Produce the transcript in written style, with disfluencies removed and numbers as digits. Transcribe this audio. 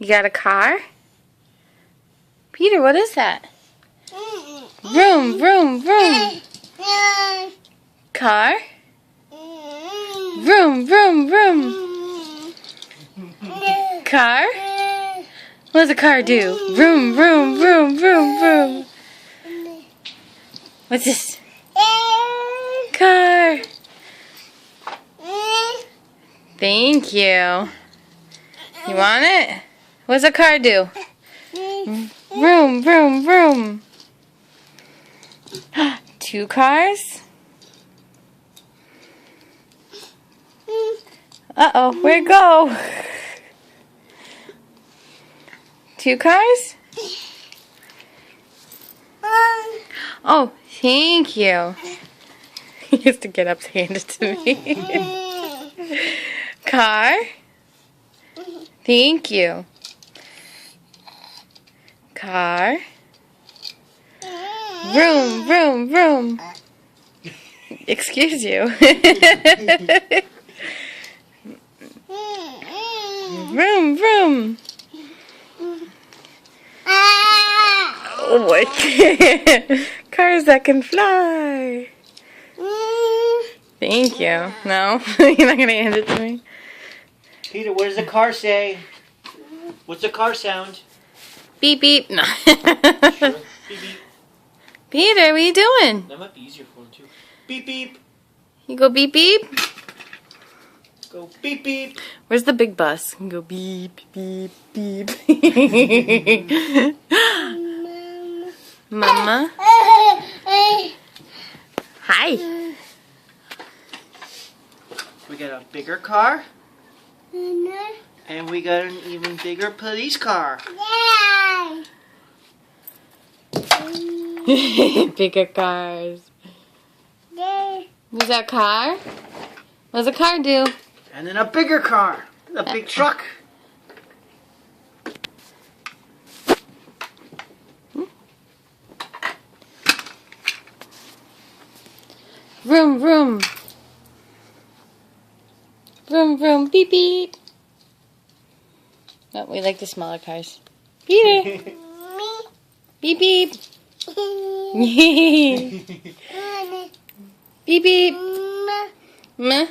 You got a car? Peter, what is that? Vroom, vroom, vroom. Car? Vroom, vroom, vroom. Car? What does a car do? Vroom, vroom, vroom, vroom, vroom. What's this? Car. Thank you. You want it? What does a car do? Vroom, vroom, vroom. 2 cars? Uh-oh, where'd it go? 2 cars? Oh, thank you. He has to get up to hand it to me. Car? Thank you. Car? Vroom, vroom, vroom. Excuse you. Vroom, vroom. Oh boy. Cars that can fly. Thank you. No? You're not going to hand it to me? Peter, what does the car say? What's the car sound? Beep, beep. No. Sure. Beep, beep. Peter, what are you doing? That might be easier for him too. Beep, beep. You go beep, beep? Go beep, beep. Where's the big bus? You go beep, beep, beep. Mama? Hi. We got a bigger car. And we got an even bigger police car. Bigger cars. Who's that car? What does a car do? And then a bigger car. A big truck. Vroom, vroom. Vroom, vroom, beep, beep. Oh, we like the smaller cars. Peter. Beep, beep. Beep, beep. Meh.